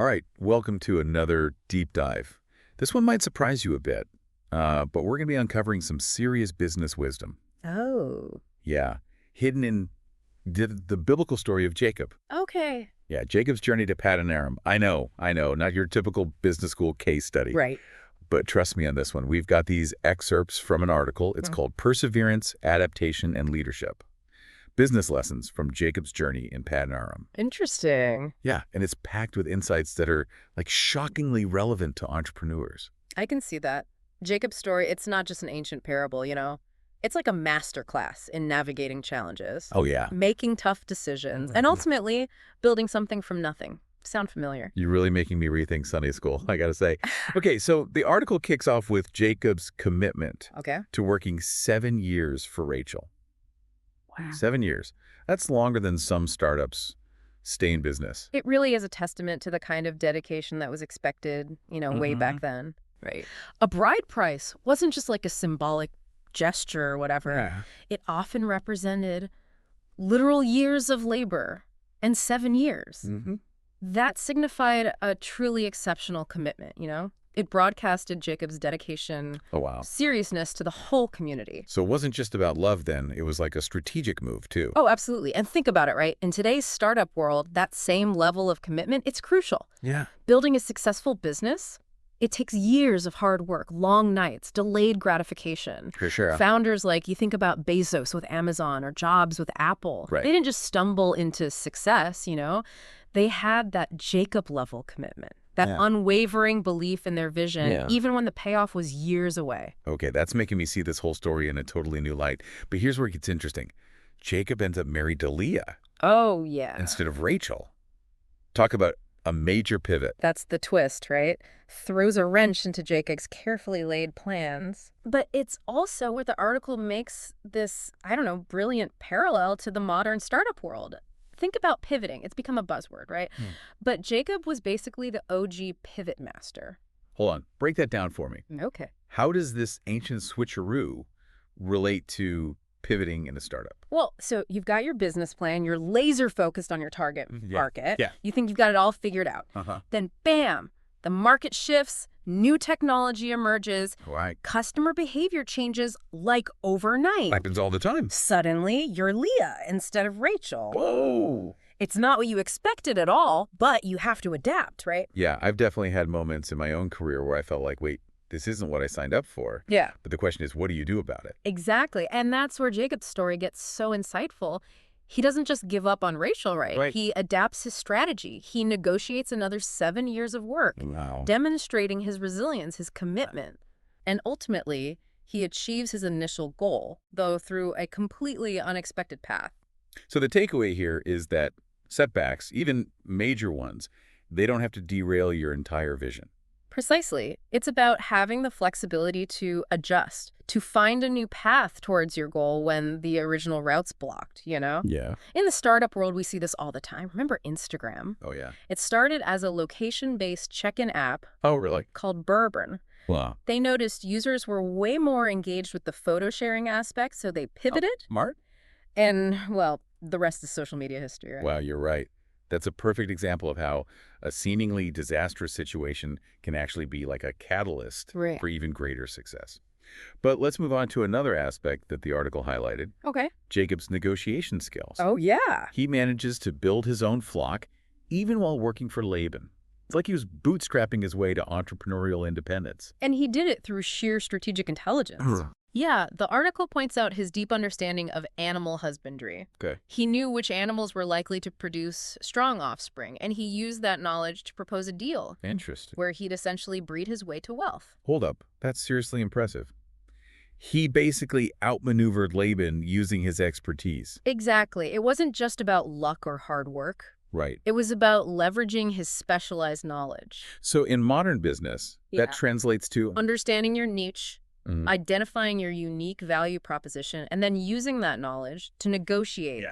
All right, welcome to another deep dive. This one might surprise you a bit, but we're going to be uncovering some serious business wisdom. Oh, Yeah, hidden in the biblical story of Jacob. okay. Yeah, Jacob's journey to Paddan-Aram. I know, not your typical business school case study. Right. But trust me on this one. We've got these excerpts from an article. It's called Perseverance, Adaptation, and Leadership. Business Lessons from Jacob's Journey in Paddan-Aram. Interesting. Yeah, and it's packed with insights that are like shockingly relevant to entrepreneurs. I can see that. Jacob's story, it's not just an ancient parable, you know? It's like a master class in navigating challenges, Oh, yeah. making tough decisions, and ultimately building something from nothing. Sound familiar? You're really making me rethink Sunday school, I gotta say. Okay, so the article kicks off with Jacob's commitment Okay. to working 7 years for Rachel. Wow. 7 years. That's longer than some startups stay in business. It really is a testament to the kind of dedication that was expected, way back then. Right. A bride price wasn't just like a symbolic gesture or whatever. Yeah. It often represented literal years of labor and 7 years. Mm-hmm. That signified a truly exceptional commitment, It broadcasted Jacob's dedication, Oh, wow. seriousness to the whole community. So it wasn't just about love then. It was like a strategic move, too. Oh, absolutely. And think about it, right? In today's startup world, that same level of commitment, it's crucial. Yeah. Building a successful business, it takes years of hard work, long nights, delayed gratification. For sure. Founders like, you think about Bezos with Amazon or Jobs with Apple. Right. They didn't just stumble into success, They had that Jacob-level commitment, that unwavering belief in their vision, even when the payoff was years away. Okay, that's making me see this whole story in a totally new light. But here's where it gets interesting. Jacob ends up married to Leah Oh, yeah. instead of Rachel. Talk about a major pivot. That's the twist, right? Throws a wrench into Jacob's carefully laid plans. But it's also where the article makes this, brilliant parallel to the modern startup world. Think about pivoting. It's become a buzzword, right? But Jacob was basically the OG pivot master. Hold on. Break that down for me. Okay. How does this ancient switcheroo relate to pivoting in a startup? Well, so you've got your business plan. You're laser focused on your target market. Yeah. You think you've got it all figured out. Then bam, the market shifts, new technology emerges, Right. customer behavior changes like overnight. Happens all the time. Suddenly, you're Leah instead of Rachel. Whoa. It's not what you expected at all, but you have to adapt, right? Yeah, I've definitely had moments in my own career where I felt like, wait, this isn't what I signed up for. Yeah. But the question is, what do you do about it? Exactly. And that's where Jacob's story gets so insightful. He doesn't just give up on Rachel, right? He adapts his strategy. He negotiates another 7 years of work, Wow. demonstrating his resilience, his commitment. And ultimately, he achieves his initial goal, though through a completely unexpected path. So the takeaway here is that setbacks, even major ones, they don't have to derail your entire vision. Precisely. It's about having the flexibility to adjust, to find a new path towards your goal when the original route's blocked, Yeah. In the startup world, we see this all the time. Remember Instagram? Oh, yeah. It started as a location-based check-in app Oh, really? called Bourbon. Wow. They noticed users were way more engaged with the photo sharing aspect, so they pivoted. Smart? And, well, the rest is social media history, right? Wow, you're right. That's a perfect example of how a seemingly disastrous situation can actually be like a catalyst Right. for even greater success. But let's move on to another aspect that the article highlighted, Okay. Jacob's negotiation skills. Oh, yeah. He manages to build his own flock even while working for Laban. It's like he was bootstrapping his way to entrepreneurial independence. And he did it through sheer strategic intelligence. Yeah, the article points out his deep understanding of animal husbandry. Okay. He knew which animals were likely to produce strong offspring, and he used that knowledge to propose a deal Interesting. where he'd essentially breed his way to wealth. Hold up. That's seriously impressive. He basically outmaneuvered Laban using his expertise. Exactly. It wasn't just about luck or hard work. Right. It was about leveraging his specialized knowledge. So in modern business, Yeah. that translates to Understanding your niche, Mhm. identifying your unique value proposition, and then using that knowledge to negotiate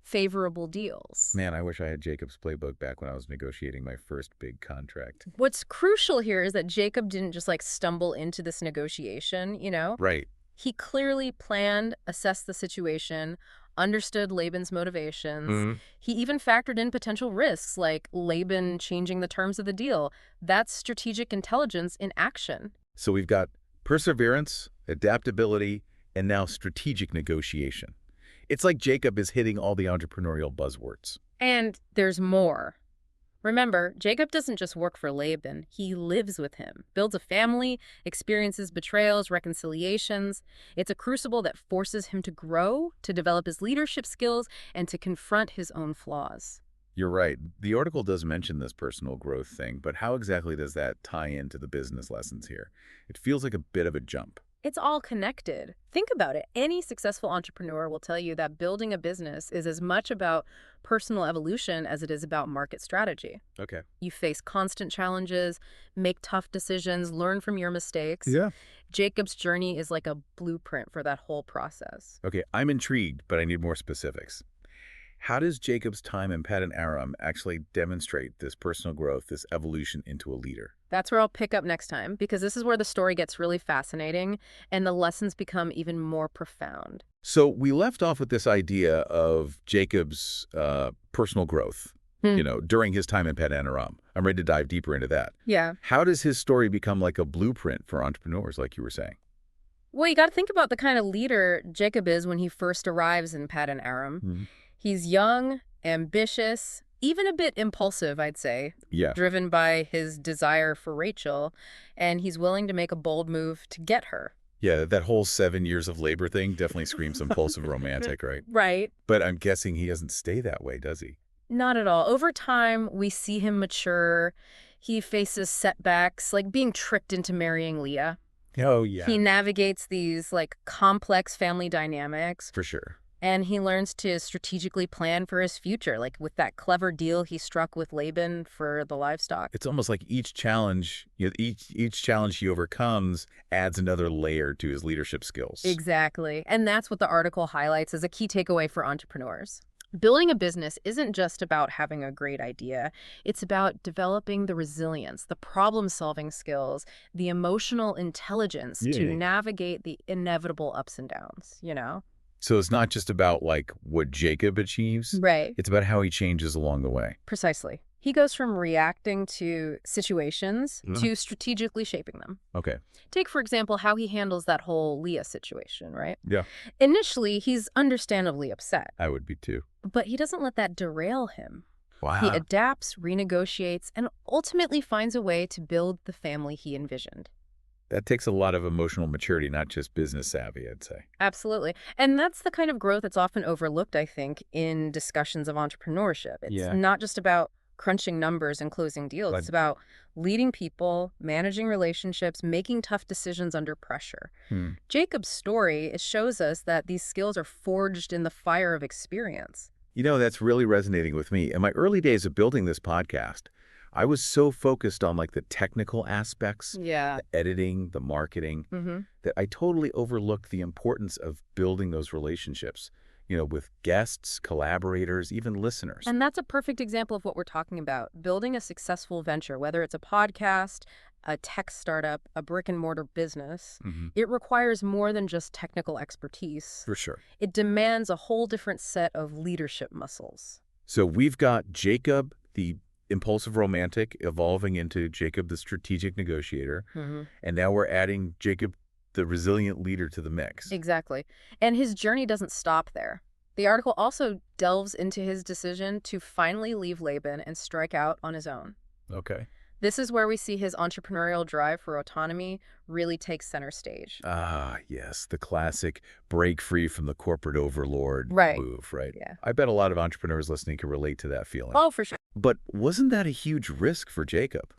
favorable deals. Man, I wish I had Jacob's playbook back when I was negotiating my first big contract. What's crucial here is that Jacob didn't just stumble into this negotiation, Right. He clearly planned, assessed the situation, understood Laban's motivations. Mhm. He even factored in potential risks, like Laban changing the terms of the deal. That's strategic intelligence in action. So we've got perseverance, adaptability, and now strategic negotiation. It's like Jacob is hitting all the entrepreneurial buzzwords. And there's more. Remember, Jacob doesn't just work for Laban. He lives with him, builds a family, experiences betrayals, reconciliations. It's a crucible that forces him to grow, to develop his leadership skills, and to confront his own flaws. You're right. The article does mention this personal growth thing, but how exactly does that tie into the business lessons here? It feels like a bit of a jump. It's all connected. Think about it. Any successful entrepreneur will tell you that building a business is as much about personal evolution as it is about market strategy. Okay. You face constant challenges, make tough decisions, learn from your mistakes. Yeah. Jacob's journey is like a blueprint for that whole process. Okay, I'm intrigued, but I need more specifics. How does Jacob's time in Paddan-Aram actually demonstrate this personal growth, this evolution into a leader? That's where I'll pick up next time, because this is where the story gets really fascinating and the lessons become even more profound. So we left off with this idea of Jacob's personal growth, during his time in Paddan-Aram. I'm ready to dive deeper into that. Yeah. How does his story become like a blueprint for entrepreneurs, like you were saying? Well, you got to think about the kind of leader Jacob is when he first arrives in Paddan-Aram. Mhm. He's young, ambitious, even a bit impulsive, I'd say, Yeah. driven by his desire for Rachel, and he's willing to make a bold move to get her. Yeah, that whole 7 years of labor thing definitely screams impulsive romantic, right? Right. But I'm guessing he doesn't stay that way, does he? Not at all. Over time, we see him mature. He faces setbacks, like being tricked into marrying Leah. Oh, yeah. He navigates these, complex family dynamics. For sure. And he learns to strategically plan for his future, like with that clever deal he struck with Laban for the livestock. It's almost like each challenge, each challenge he overcomes adds another layer to his leadership skills. Exactly. And that's what the article highlights as a key takeaway for entrepreneurs. Building a business isn't just about having a great idea. It's about developing the resilience, the problem-solving skills, the emotional intelligence to navigate the inevitable ups and downs. So it's not just about what Jacob achieves. Right. It's about how he changes along the way. Precisely. He goes from reacting to situations to strategically shaping them. Okay. Take, for example, how he handles that whole Leah situation, right? Yeah. Initially, he's understandably upset, I would be too. but he doesn't let that derail him. Wow. He adapts, renegotiates, and ultimately finds a way to build the family he envisioned. That takes a lot of emotional maturity, not just business savvy, I'd say. Absolutely. And that's the kind of growth that's often overlooked, I think, in discussions of entrepreneurship. It's not just about crunching numbers and closing deals. It's about leading people, managing relationships, making tough decisions under pressure. Jacob's story, it shows us that these skills are forged in the fire of experience. That's really resonating with me. In my early days of building this podcast, I was so focused on the technical aspects, Yeah. the editing, the marketing, that I totally overlooked the importance of building those relationships, with guests, collaborators, even listeners. And that's a perfect example of what we're talking about. Building a successful venture, whether it's a podcast, a tech startup, a brick-and-mortar business, it requires more than just technical expertise. For sure. It demands a whole different set of leadership muscles. So we've got Jacob, the impulsive romantic, evolving into Jacob, the strategic negotiator. And now we're adding Jacob, the resilient leader, to the mix. Exactly. And his journey doesn't stop there. The article also delves into his decision to finally leave Laban and strike out on his own. Okay. This is where we see his entrepreneurial drive for autonomy really take center stage. Ah, yes, the classic break free from the corporate overlord move, right? Yeah. I bet a lot of entrepreneurs listening can relate to that feeling. Oh, for sure. But wasn't that a huge risk for Jacob?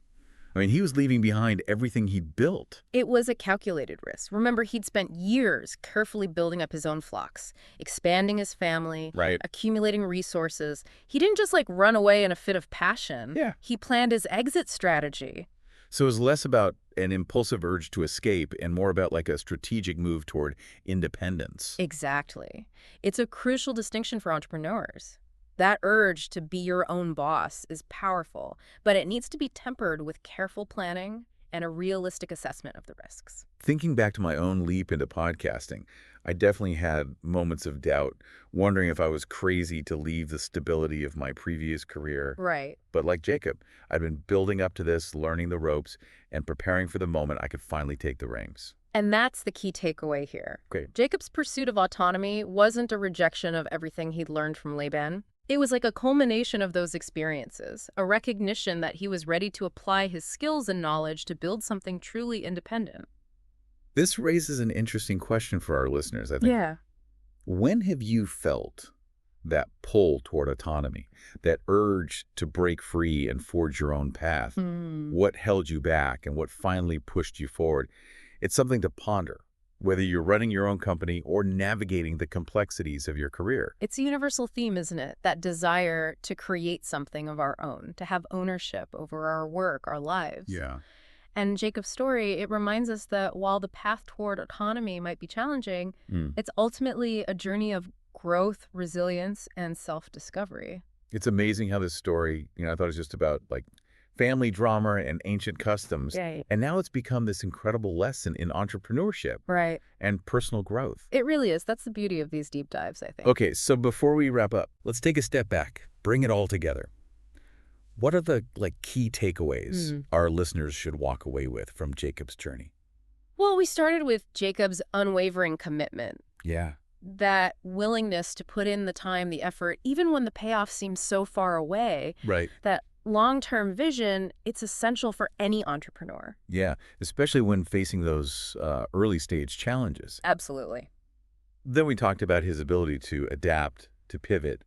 I mean, he was leaving behind everything he'd built. It was a calculated risk. Remember, he'd spent years carefully building up his own flocks, expanding his family, accumulating resources. He didn't just run away in a fit of passion. Yeah. He planned his exit strategy. So it was less about an impulsive urge to escape and more about a strategic move toward independence. Exactly. It's a crucial distinction for entrepreneurs. That urge to be your own boss is powerful, but it needs to be tempered with careful planning and a realistic assessment of the risks. Thinking back to my own leap into podcasting, I definitely had moments of doubt, wondering if I was crazy to leave the stability of my previous career. Right. But like Jacob, I'd been building up to this, learning the ropes, and preparing for the moment I could finally take the reins. And that's the key takeaway here. Great. Jacob's pursuit of autonomy wasn't a rejection of everything he'd learned from Laban. It was like a culmination of those experiences, a recognition that he was ready to apply his skills and knowledge to build something truly independent. This raises an interesting question for our listeners, I think. Yeah. When have you felt that pull toward autonomy, that urge to break free and forge your own path? What held you back and what finally pushed you forward? It's something to ponder, whether you're running your own company or navigating the complexities of your career. It's a universal theme, isn't it? That desire to create something of our own, to have ownership over our work, our lives. Yeah. And Jacob's story, it reminds us that while the path toward autonomy might be challenging, it's ultimately a journey of growth, resilience, and self-discovery. It's amazing how this story, I thought it was just about like family drama and ancient customs. Yeah. And now it's become this incredible lesson in entrepreneurship Right. and personal growth. It really is. That's the beauty of these deep dives, I think. Okay, so before we wrap up, let's take a step back, bring it all together. What are the key takeaways our listeners should walk away with from Jacob's journey? Well, we started with Jacob's unwavering commitment. Yeah. That willingness to put in the time, the effort, even when the payoff seems so far away. Right. That long-term vision, it's essential for any entrepreneur. Yeah, especially when facing those early stage challenges. Absolutely. Then we talked about his ability to adapt, to pivot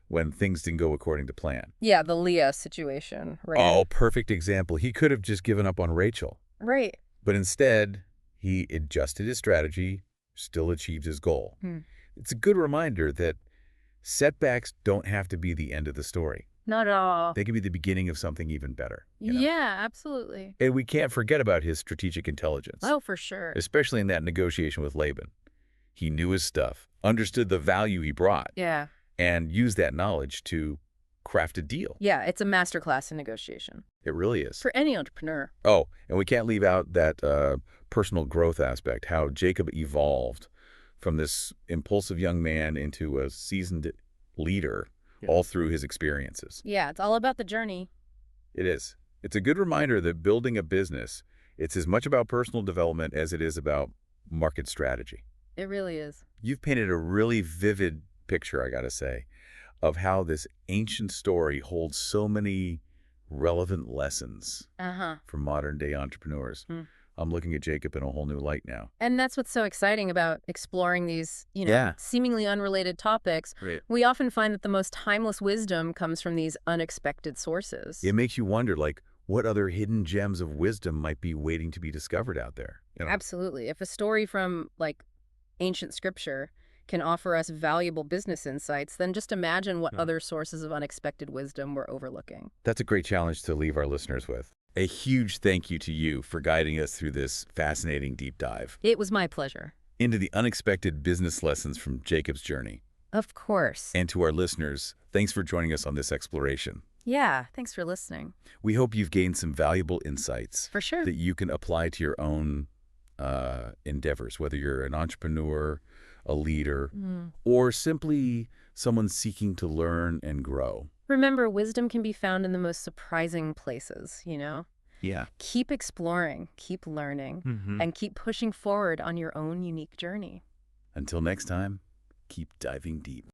when things didn't go according to plan. Yeah, the Leah situation, right? Oh, perfect example. He could have just given up on Rachel. Right. But instead, he adjusted his strategy, still achieved his goal. It's a good reminder that setbacks don't have to be the end of the story. Not at all. They can be the beginning of something even better. Yeah, absolutely. And we can't forget about his strategic intelligence. Oh, for sure. Especially in that negotiation with Laban. He knew his stuff, understood the value he brought, Yeah. and used that knowledge to craft a deal. Yeah, it's a masterclass in negotiation. It really is. For any entrepreneur. Oh, and we can't leave out that personal growth aspect, how Jacob evolved from this impulsive young man into a seasoned leader all through his experiences. Yeah, it's all about the journey. It is. It's a good reminder that building a business, it's as much about personal development as it is about market strategy. It really is. You've painted a really vivid picture, I gotta say, of how this ancient story holds so many relevant lessons for modern day entrepreneurs. I'm looking at Jacob in a whole new light now. And that's what's so exciting about exploring these, seemingly unrelated topics. Right. We often find that the most timeless wisdom comes from these unexpected sources. It makes you wonder, what other hidden gems of wisdom might be waiting to be discovered out there? Absolutely. If a story from, ancient scripture can offer us valuable business insights, then just imagine what other sources of unexpected wisdom we're overlooking. That's a great challenge to leave our listeners with. A huge thank you to you for guiding us through this fascinating deep dive It was my pleasure. into the unexpected business lessons from Jacob's journey. Of course. And to our listeners, thanks for joining us on this exploration. Yeah, thanks for listening. We hope you've gained some valuable insights For sure. that you can apply to your own endeavors, whether you're an entrepreneur, a leader, or simply someone seeking to learn and grow. Remember, wisdom can be found in the most surprising places, Yeah. Keep exploring, keep learning, and keep pushing forward on your own unique journey. Until next time, keep diving deep.